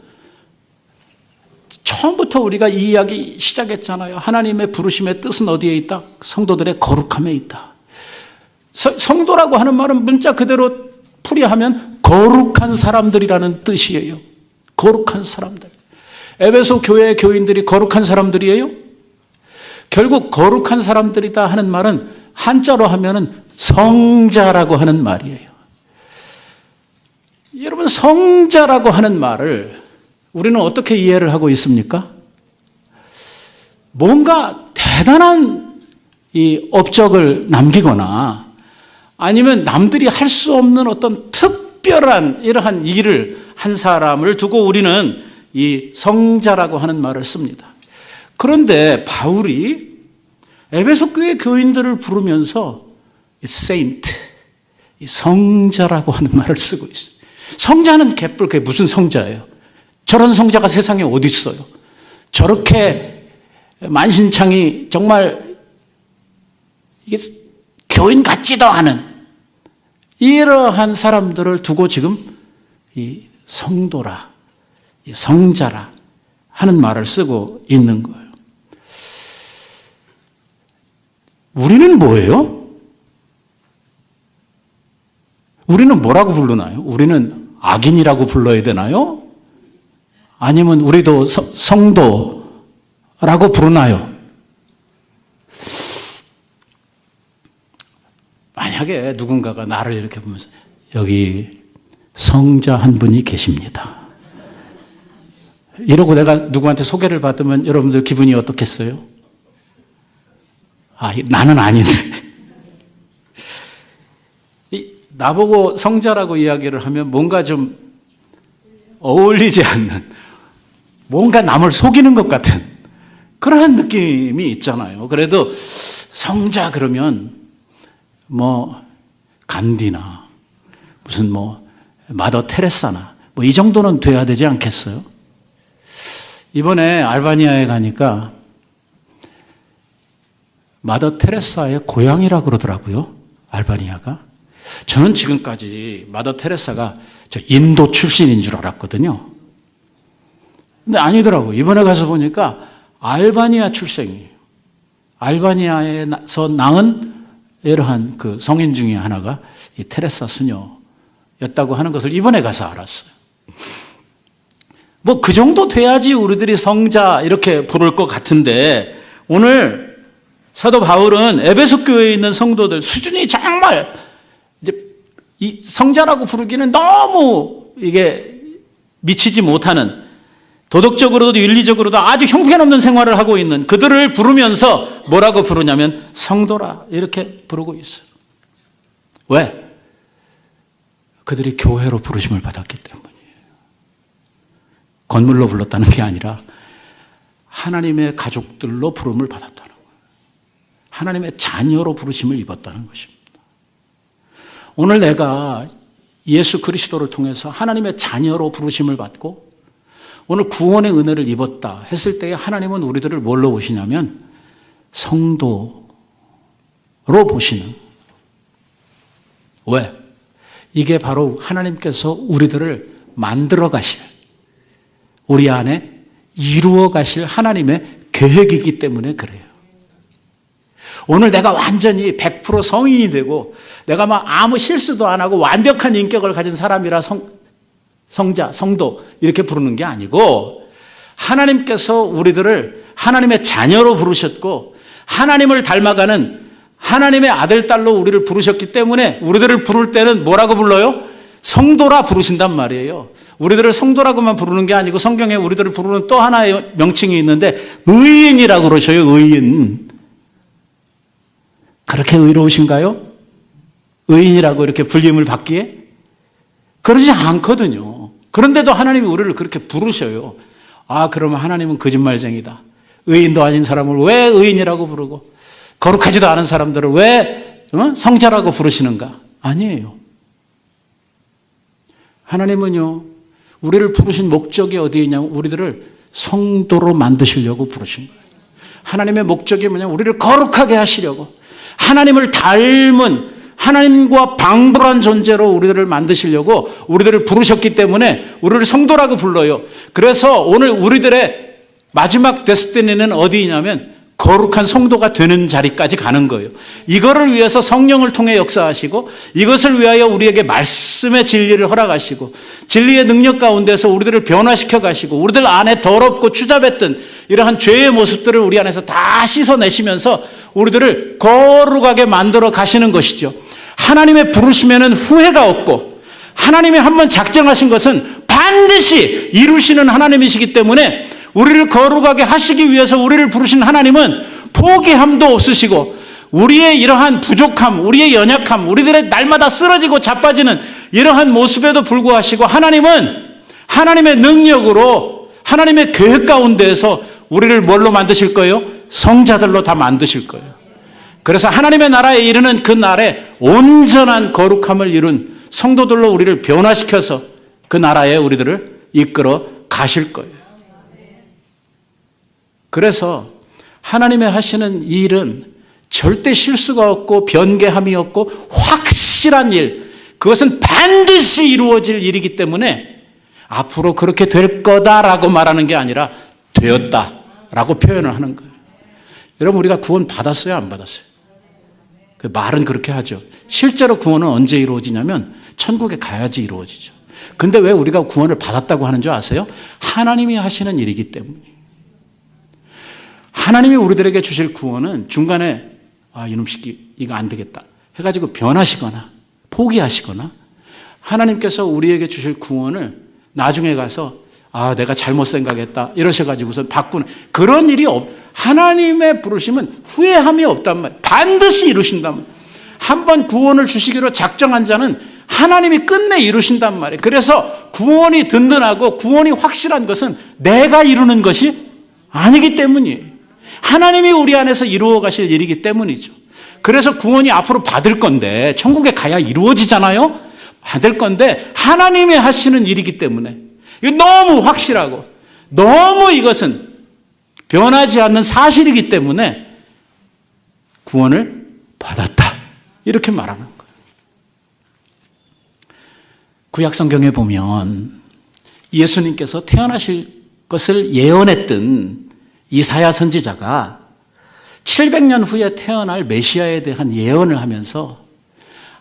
Speaker 1: 처음부터 우리가 이 이야기 시작했잖아요. 하나님의 부르심의 뜻은 어디에 있다? 성도들의 거룩함에 있다. 성도라고 하는 말은 문자 그대로 풀이하면 거룩한 사람들이라는 뜻이에요. 거룩한 사람들. 에베소 교회의 교인들이 거룩한 사람들이에요? 결국 거룩한 사람들이다 하는 말은 한자로 하면은 성자라고 하는 말이에요. 여러분, 성자라고 하는 말을 우리는 어떻게 이해를 하고 있습니까? 뭔가 대단한 이 업적을 남기거나 아니면 남들이 할 수 없는 어떤 특별한 이러한 일을 한 사람을 두고 우리는 이 성자라고 하는 말을 씁니다. 그런데 바울이 에베소 교회 교인들을 부르면서 saint, 성자라고 하는 말을 쓰고 있어요. 성자는 개뿔, 그게 무슨 성자예요? 저런 성자가 세상에 어디 있어요? 저렇게 만신창이 정말 이게 교인 같지도 않은 이러한 사람들을 두고 지금 이 성도라, 이 성자라 하는 말을 쓰고 있는 거예요. 우리는 뭐예요? 우리는 뭐라고 부르나요? 우리는 악인이라고 불러야 되나요? 아니면 우리도 성도라고 부르나요? 만약에 누군가가 나를 이렇게 보면서 여기 성자 한 분이 계십니다. 이러고 내가 누구한테 소개를 받으면 여러분들 기분이 어떻겠어요? 나는 아닌데. 나보고 성자라고 이야기를 하면 뭔가 좀 어울리지 않는, 뭔가 남을 속이는 것 같은 그러한 느낌이 있잖아요. 그래도 성자 그러면 간디나 무슨 마더 테레사나 이 정도는 돼야 되지 않겠어요? 이번에 알바니아에 가니까 마더 테레사의 고향이라 그러더라고요. 알바니아가. 저는 지금까지 마더 테레사가 인도 출신인 줄 알았거든요. 근데 아니더라고요. 이번에 가서 보니까 알바니아 출생이에요. 알바니아에서 낳은 이러한 그 성인 중에 하나가 이 테레사 수녀였다고 하는 것을 이번에 가서 알았어요. 그 정도 돼야지 우리들이 성자 이렇게 부를 것 같은데, 오늘 사도 바울은 에베소 교회에 있는 성도들 수준이 정말 이제 이 성자라고 부르기는 너무 이게 미치지 못하는, 도덕적으로도 윤리적으로도 아주 형편없는 생활을 하고 있는 그들을 부르면서 뭐라고 부르냐면 성도라 이렇게 부르고 있어요. 왜? 그들이 교회로 부르심을 받았기 때문이에요. 건물로 불렀다는 게 아니라 하나님의 가족들로 부름을 받았다는 거예요. 하나님의 자녀로 부르심을 입었다는 것입니다. 오늘 내가 예수 그리스도를 통해서 하나님의 자녀로 부르심을 받고 오늘 구원의 은혜를 입었다 했을 때에 하나님은 우리들을 뭘로 보시냐면 성도로 보시는. 왜? 이게 바로 하나님께서 우리들을 만들어 가실, 우리 안에 이루어 가실 하나님의 계획이기 때문에 그래요. 오늘 내가 완전히 100% 성인이 되고 내가 아무 실수도 안 하고 완벽한 인격을 가진 사람이라 성자, 성도 이렇게 부르는 게 아니고, 하나님께서 우리들을 하나님의 자녀로 부르셨고 하나님을 닮아가는 하나님의 아들, 딸로 우리를 부르셨기 때문에 우리들을 부를 때는 뭐라고 불러요? 성도라 부르신단 말이에요. 우리들을 성도라고만 부르는 게 아니고 성경에 우리들을 부르는 또 하나의 명칭이 있는데 의인이라고 그러셔요. 의인. 그렇게 의로우신가요? 의인이라고 이렇게 불림을 받기에? 그러지 않거든요. 그런데도 하나님이 우리를 그렇게 부르셔요. 그러면 하나님은 거짓말쟁이다. 의인도 아닌 사람을 왜 의인이라고 부르고 거룩하지도 않은 사람들을 왜 성자라고 부르시는가? 아니에요. 하나님은요, 우리를 부르신 목적이 어디에 있냐면 우리들을 성도로 만드시려고 부르신 거예요. 하나님의 목적이 뭐냐면 우리를 거룩하게 하시려고, 하나님을 닮은 하나님과 방불한 존재로 우리들을 만드시려고 우리들을 부르셨기 때문에 우리를 성도라고 불러요. 그래서 오늘 우리들의 마지막 데스티니는 어디냐면 거룩한 성도가 되는 자리까지 가는 거예요. 이거를 위해서 성령을 통해 역사하시고, 이것을 위하여 우리에게 말씀의 진리를 허락하시고, 진리의 능력 가운데서 우리들을 변화시켜 가시고, 우리들 안에 더럽고 추잡했던 이러한 죄의 모습들을 우리 안에서 다 씻어내시면서 우리들을 거룩하게 만들어 가시는 것이죠. 하나님의 부르심에는 후회가 없고, 하나님이 한번 작정하신 것은 반드시 이루시는 하나님이시기 때문에 우리를 거룩하게 하시기 위해서 우리를 부르신 하나님은 포기함도 없으시고, 우리의 이러한 부족함, 우리의 연약함, 우리들의 날마다 쓰러지고 자빠지는 이러한 모습에도 불구하시고, 하나님은 하나님의 능력으로 하나님의 계획 가운데에서 우리를 뭘로 만드실 거예요? 성자들로 다 만드실 거예요. 그래서 하나님의 나라에 이르는 그 날에 온전한 거룩함을 이룬 성도들로 우리를 변화시켜서 그 나라에 우리들을 이끌어 가실 거예요. 그래서 하나님의 하시는 이 일은 절대 실수가 없고 변개함이 없고 확실한 일, 그것은 반드시 이루어질 일이기 때문에 앞으로 그렇게 될 거다라고 말하는 게 아니라 되었다라고 표현을 하는 거예요. 여러분, 우리가 구원 받았어요, 안 받았어요? 그 말은 그렇게 하죠. 실제로 구원은 언제 이루어지냐면 천국에 가야지 이루어지죠. 근데 왜 우리가 구원을 받았다고 하는 줄 아세요? 하나님이 하시는 일이기 때문이에요. 하나님이 우리들에게 주실 구원은 중간에 이놈 새끼 이거 안 되겠다 해가지고 변하시거나 포기하시거나 하나님께서 우리에게 주실 구원을 나중에 가서 내가 잘못 생각했다 이러셔가지고서 바꾸는 그런 일이 하나님의 부르심은 후회함이 없단 말이에요. 반드시 이루신단 말이에요. 한번 구원을 주시기로 작정한 자는 하나님이 끝내 이루신단 말이에요. 그래서 구원이 든든하고 구원이 확실한 것은 내가 이루는 것이 아니기 때문이에요. 하나님이 우리 안에서 이루어 가실 일이기 때문이죠. 그래서 구원이 앞으로 받을 건데 천국에 가야 이루어지잖아요. 받을 건데 하나님이 하시는 일이기 때문에 이거 너무 확실하고 너무 이것은 변하지 않는 사실이기 때문에 구원을 받았다 이렇게 말하는 거예요. 구약 성경에 보면 예수님께서 태어나실 것을 예언했던 이사야 선지자가 700년 후에 태어날 메시아에 대한 예언을 하면서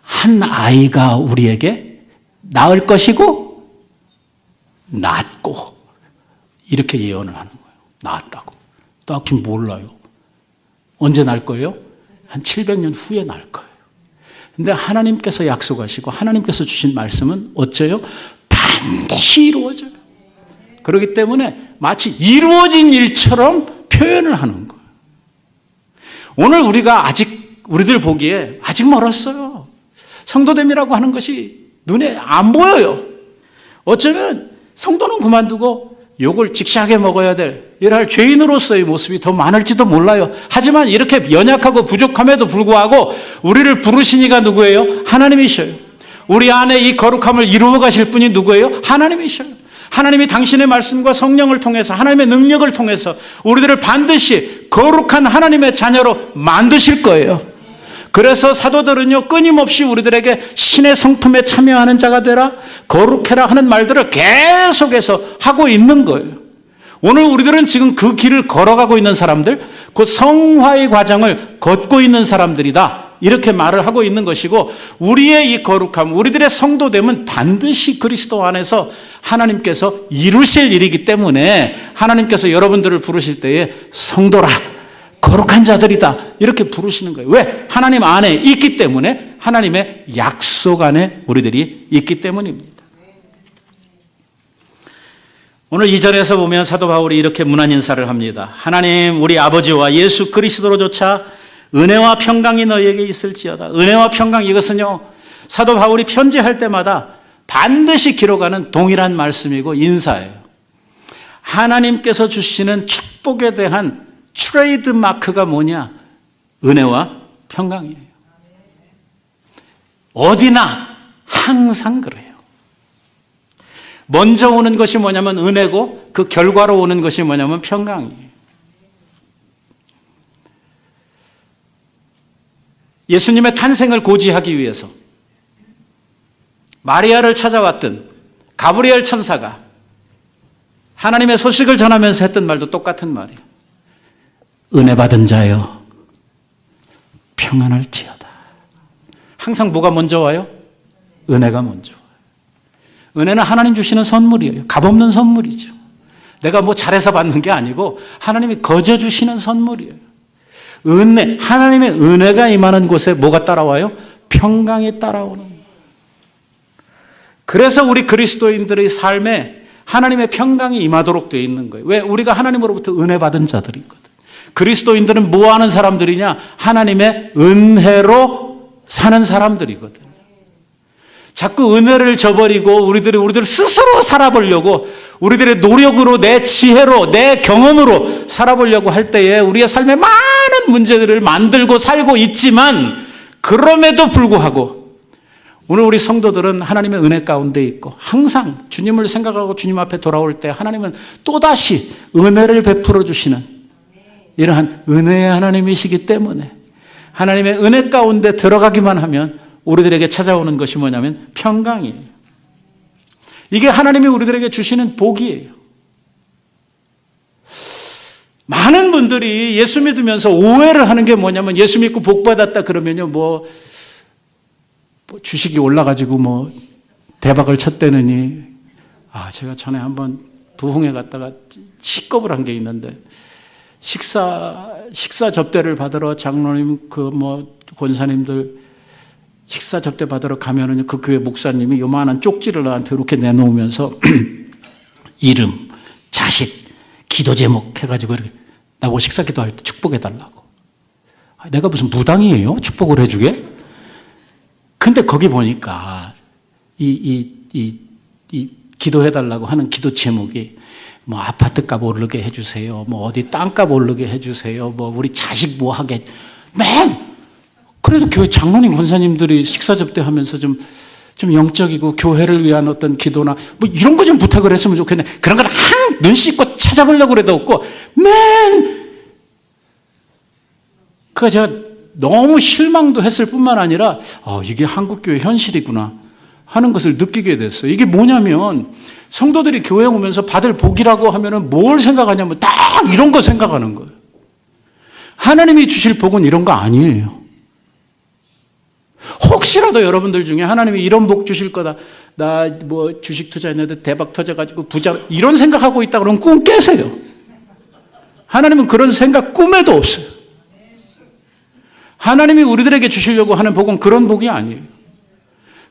Speaker 1: 한 아이가 우리에게 낳을 것이고 낳았고 이렇게 예언을 하는 거예요. 낳았다고. 딱히 몰라요. 언제 낳을 거예요? 한 700년 후에 낳을 거예요. 근데 하나님께서 약속하시고 하나님께서 주신 말씀은 어째요? 반드시 이루어져요. 그렇기 때문에 마치 이루어진 일처럼 표현을 하는 거예요. 오늘 우리들 보기에 아직 멀었어요. 성도됨이라고 하는 것이 눈에 안 보여요. 어쩌면 성도는 그만두고 욕을 직시하게 먹어야 될 이러할 죄인으로서의 모습이 더 많을지도 몰라요. 하지만 이렇게 연약하고 부족함에도 불구하고 우리를 부르신 이가 누구예요? 하나님이셔요. 우리 안에 이 거룩함을 이루어 가실 분이 누구예요? 하나님이셔요. 하나님이 당신의 말씀과 성령을 통해서 하나님의 능력을 통해서 우리들을 반드시 거룩한 하나님의 자녀로 만드실 거예요. 그래서 사도들은요 끊임없이 우리들에게 신의 성품에 참여하는 자가 되라 거룩해라 하는 말들을 계속해서 하고 있는 거예요. 오늘 우리들은 지금 그 길을 걸어가고 있는 사람들, 곧 성화의 과정을 걷고 있는 사람들이다 이렇게 말을 하고 있는 것이고 우리의 이 거룩함, 우리들의 성도됨은 반드시 그리스도 안에서 하나님께서 이루실 일이기 때문에 하나님께서 여러분들을 부르실 때에 성도라 거룩한 자들이다 이렇게 부르시는 거예요. 왜? 하나님 안에 있기 때문에 하나님의 약속 안에 우리들이 있기 때문입니다. 오늘 2절에서 보면 사도 바울이 이렇게 문안 인사를 합니다. 하나님 우리 아버지와 예수 그리스도로조차 은혜와 평강이 너희에게 있을지어다. 은혜와 평강 이것은요 사도 바울이 편지할 때마다 반드시 기록하는 동일한 말씀이고 인사예요. 하나님께서 주시는 축복에 대한 트레이드 마크가 뭐냐? 은혜와 평강이에요. 어디나 항상 그래요. 먼저 오는 것이 뭐냐면 은혜고 그 결과로 오는 것이 뭐냐면 평강이에요. 예수님의 탄생을 고지하기 위해서 마리아를 찾아왔던 가브리엘 천사가 하나님의 소식을 전하면서 했던 말도 똑같은 말이에요. 은혜 받은 자여 평안할지어다. 항상 뭐가 먼저 와요? 은혜가 먼저 와요. 은혜는 하나님 주시는 선물이에요. 값없는 선물이죠. 내가 뭐 잘해서 받는 게 아니고 하나님이 거저 주시는 선물이에요. 은혜, 하나님의 은혜가 임하는 곳에 뭐가 따라와요? 평강이 따라오는 거예요. 그래서 우리 그리스도인들의 삶에 하나님의 평강이 임하도록 되어 있는 거예요. 왜? 우리가 하나님으로부터 은혜 받은 자들이거든. 그리스도인들은 뭐 하는 사람들이냐? 하나님의 은혜로 사는 사람들이거든. 자꾸 은혜를 저버리고 우리들을 스스로 살아보려고 우리들의 노력으로 내 지혜로 내 경험으로 살아보려고 할 때에 우리의 삶에 많은 문제들을 만들고 살고 있지만 그럼에도 불구하고 오늘 우리 성도들은 하나님의 은혜 가운데 있고 항상 주님을 생각하고 주님 앞에 돌아올 때 하나님은 또다시 은혜를 베풀어 주시는 이러한 은혜의 하나님이시기 때문에 하나님의 은혜 가운데 들어가기만 하면 우리들에게 찾아오는 것이 뭐냐면 평강이에요. 이게 하나님이 우리들에게 주시는 복이에요. 많은 분들이 예수 믿으면서 오해를 하는 게 뭐냐면 예수 믿고 복 받았다 그러면요 뭐 주식이 올라가지고 뭐 대박을 쳤대느니, 제가 전에 한번 부흥회 갔다가 식겁을 한 게 있는데, 식사 접대를 받으러 장로님, 권사님들 식사 접대 받으러 가면은 그 교회 목사님이 요만한 쪽지를 나한테 이렇게 내놓으면서 이름, 자식, 기도 제목 해가지고 이렇게 나보고 식사 기도할 때 축복해달라고. 내가 무슨 무당이에요? 축복을 해주게? 근데 거기 보니까 이 기도해달라고 하는 기도 제목이 아파트값 오르게 해주세요. 어디 땅값 오르게 해주세요. 우리 자식 하게. 그래도 교회 장로님, 권사님들이 식사 접대하면서 좀 영적이고 교회를 위한 어떤 기도나 이런 거 좀 부탁을 했으면 좋겠네. 그런 걸 눈 씻고 찾아보려고 그래도 없고, 그러니까 제가 너무 실망도 했을 뿐만 아니라, 이게 한국교회 현실이구나 하는 것을 느끼게 됐어요. 이게 뭐냐면, 성도들이 교회 오면서 받을 복이라고 하면은 뭘 생각하냐면 딱 이런 거 생각하는 거예요. 하나님이 주실 복은 이런 거 아니에요. 혹시라도 여러분들 중에 하나님이 이런 복 주실 거다. 나 주식 투자했는데 대박 터져가지고 부자, 이런 생각하고 있다 그러면 꿈 깨세요. 하나님은 그런 생각 꿈에도 없어요. 하나님이 우리들에게 주시려고 하는 복은 그런 복이 아니에요.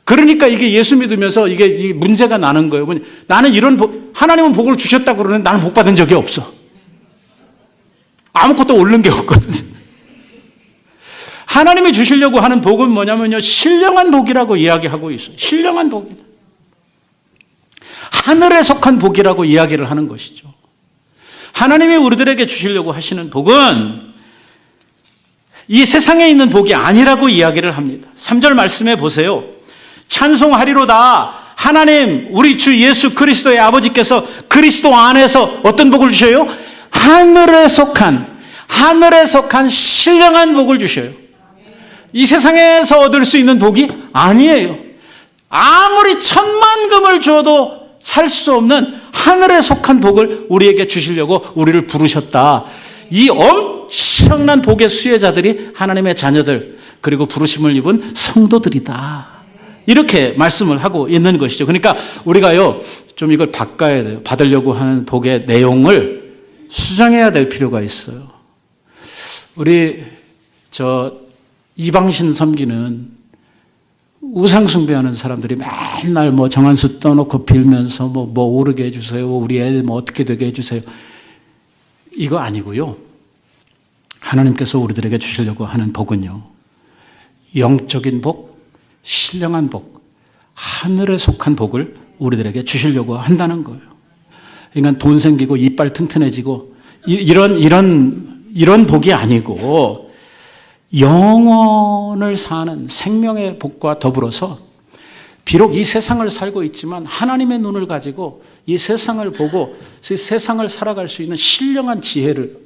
Speaker 1: 그러니까 이게 예수 믿으면서 이게 문제가 나는 거예요. 나는 이런 하나님은 복을 주셨다고 그러는데 나는 복 받은 적이 없어. 아무것도 오른 게 없거든. 하나님이 주시려고 하는 복은 뭐냐면요, 신령한 복이라고 이야기하고 있어요. 신령한 복이다. 하늘에 속한 복이라고 이야기를 하는 것이죠. 하나님이 우리들에게 주시려고 하시는 복은 이 세상에 있는 복이 아니라고 이야기를 합니다. 3절 말씀해 보세요. 찬송하리로다. 하나님, 우리 주 예수 그리스도의 아버지께서 그리스도 안에서 어떤 복을 주셔요? 하늘에 속한 신령한 복을 주셔요. 이 세상에서 얻을 수 있는 복이 아니에요. 아무리 천만금을 줘도 살 수 없는 하늘에 속한 복을 우리에게 주시려고 우리를 부르셨다. 이 엄청난 복의 수혜자들이 하나님의 자녀들, 그리고 부르심을 입은 성도들이다. 이렇게 말씀을 하고 있는 것이죠. 그러니까 우리가요, 좀 이걸 바꿔야 돼요. 받으려고 하는 복의 내용을 수정해야 될 필요가 있어요. 우리 이방신 섬기는 우상 숭배하는 사람들이 맨날 정한수 떠놓고 빌면서 오르게 해주세요. 우리 애 어떻게 되게 해주세요. 이거 아니고요. 하나님께서 우리들에게 주시려고 하는 복은요, 영적인 복, 신령한 복, 하늘에 속한 복을 우리들에게 주시려고 한다는 거예요. 그러니까 돈 생기고 이빨 튼튼해지고 이런 복이 아니고 영원을 사는 생명의 복과 더불어서 비록 이 세상을 살고 있지만 하나님의 눈을 가지고 이 세상을 보고 이 세상을 살아갈 수 있는 신령한 지혜를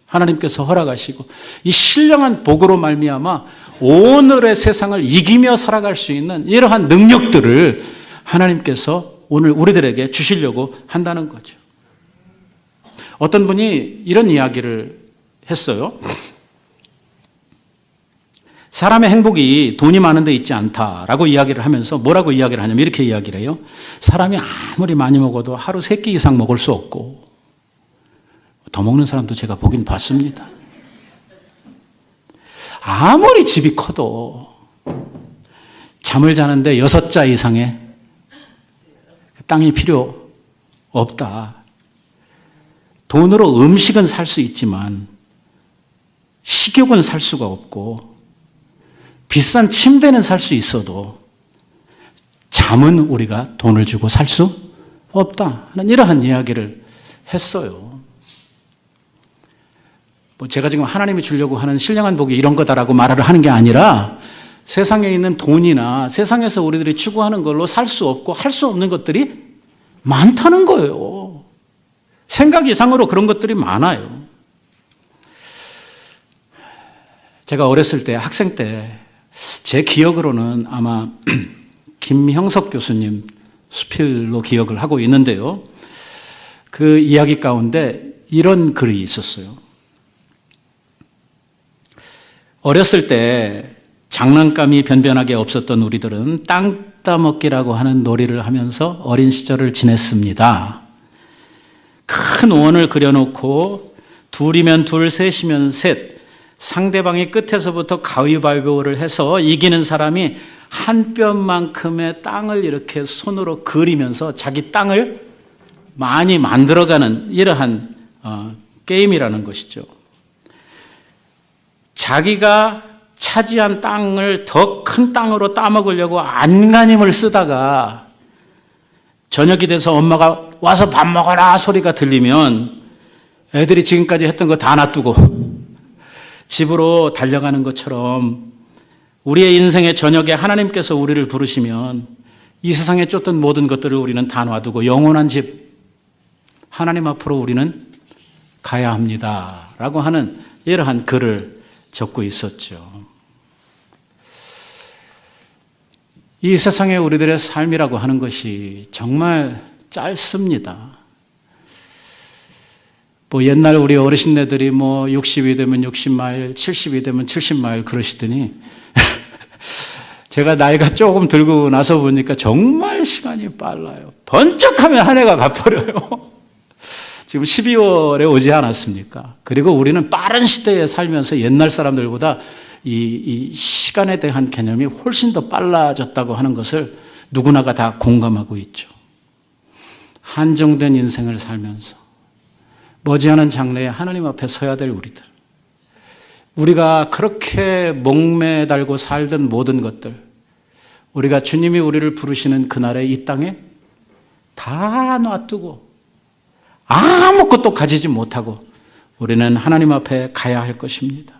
Speaker 1: 하나님께서 허락하시고 이 신령한 복으로 말미암아 오늘의 세상을 이기며 살아갈 수 있는 이러한 능력들을 하나님께서 오늘 우리들에게 주시려고 한다는 거죠. 어떤 분이 이런 이야기를 했어요. 사람의 행복이 돈이 많은 데 있지 않다라고 이야기를 하면서 뭐라고 이야기를 하냐면 이렇게 이야기를 해요. 사람이 아무리 많이 먹어도 하루 3끼 이상 먹을 수 없고, 더 먹는 사람도 제가 보긴 봤습니다. 아무리 집이 커도 잠을 자는데 6자 이상의 땅이 필요 없다. 돈으로 음식은 살 수 있지만 식욕은 살 수가 없고, 비싼 침대는 살 수 있어도 잠은 우리가 돈을 주고 살 수 없다 하는 이러한 이야기를 했어요. 제가 지금 하나님이 주려고 하는 신령한 복이 이런 거다라고 말을 하는 게 아니라 세상에 있는 돈이나 세상에서 우리들이 추구하는 걸로 살 수 없고 할 수 없는 것들이 많다는 거예요. 생각 이상으로 그런 것들이 많아요. 제가 어렸을 때, 학생 때, 제 기억으로는 아마 김형석 교수님 수필로 기억을 하고 있는데요. 그 이야기 가운데 이런 글이 있었어요. 어렸을 때 장난감이 변변하게 없었던 우리들은 따먹기라고 하는 놀이를 하면서 어린 시절을 지냈습니다. 큰 원을 그려놓고 둘이면 둘, 셋이면 셋, 상대방이 끝에서부터 가위바위보를 해서 이기는 사람이 한 뼘만큼의 땅을 이렇게 손으로 그리면서 자기 땅을 많이 만들어가는 이러한 게임이라는 것이죠. 자기가 차지한 땅을 더 큰 땅으로 따먹으려고 안간힘을 쓰다가 저녁이 돼서 엄마가 와서 밥 먹어라 소리가 들리면 애들이 지금까지 했던 거 다 놔두고 집으로 달려가는 것처럼 우리의 인생의 저녁에 하나님께서 우리를 부르시면 이 세상에 쫓던 모든 것들을 우리는 다 놔두고 영원한 집 하나님 앞으로 우리는 가야 합니다 라고 하는 이러한 글을 적고 있었죠. 이 세상에 우리들의 삶이라고 하는 것이 정말 짧습니다. 옛날 우리 어르신네들이 60이 되면 60마일, 70이 되면 70마일 그러시더니 제가 나이가 조금 들고 나서 보니까 정말 시간이 빨라요. 번쩍하면 한 해가 가버려요. 지금 12월에 오지 않았습니까? 그리고 우리는 빠른 시대에 살면서 옛날 사람들보다 이 시간에 대한 개념이 훨씬 더 빨라졌다고 하는 것을 누구나가 다 공감하고 있죠. 한정된 인생을 살면서 머지않은 장래에 하나님 앞에 서야 될 우리들, 우리가 그렇게 목매달고 살던 모든 것들, 우리가 주님이 우리를 부르시는 그날에 이 땅에 다 놔두고 아무것도 가지지 못하고 우리는 하나님 앞에 가야 할 것입니다.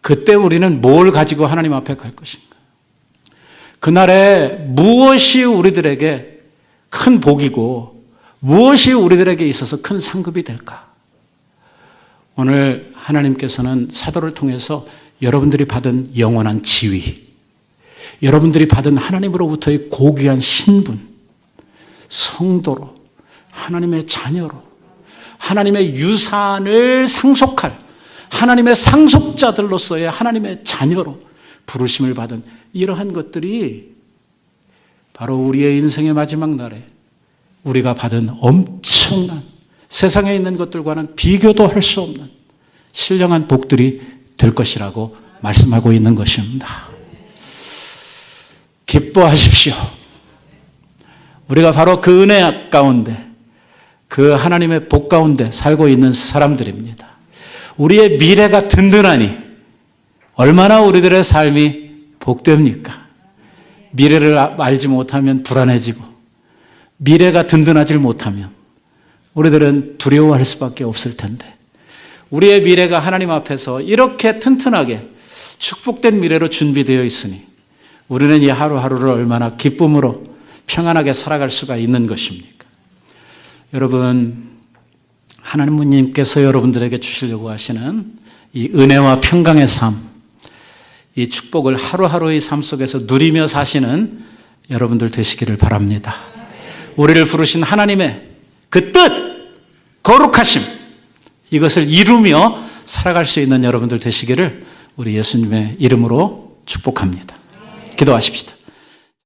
Speaker 1: 그때 우리는 뭘 가지고 하나님 앞에 갈 것인가? 그날에 무엇이 우리들에게 큰 복이고 무엇이 우리들에게 있어서 큰 상급이 될까? 오늘 하나님께서는 사도를 통해서 여러분들이 받은 영원한 지위, 여러분들이 받은 하나님으로부터의 고귀한 신분, 성도로, 하나님의 자녀로, 하나님의 유산을 상속할 하나님의 상속자들로서의 하나님의 자녀로 부르심을 받은 이러한 것들이 바로 우리의 인생의 마지막 날에 우리가 받은 엄청난 세상에 있는 것들과는 비교도 할 수 없는 신령한 복들이 될 것이라고 말씀하고 있는 것입니다. 기뻐하십시오. 우리가 바로 그 은혜 가운데, 그 하나님의 복 가운데 살고 있는 사람들입니다. 우리의 미래가 든든하니 얼마나 우리들의 삶이 복됩니까? 미래를 알지 못하면 불안해지고 미래가 든든하지 못하면 우리들은 두려워할 수밖에 없을 텐데, 우리의 미래가 하나님 앞에서 이렇게 튼튼하게 축복된 미래로 준비되어 있으니 우리는 이 하루하루를 얼마나 기쁨으로 평안하게 살아갈 수가 있는 것입니까? 여러분, 하나님께서 여러분들에게 주시려고 하시는 이 은혜와 평강의 삶, 이 축복을 하루하루의 삶 속에서 누리며 사시는 여러분들 되시기를 바랍니다. 우리를 부르신 하나님의 그 뜻, 거룩하심, 이것을 이루며 살아갈 수 있는 여러분들 되시기를 우리 예수님의 이름으로 축복합니다. 기도하십시다.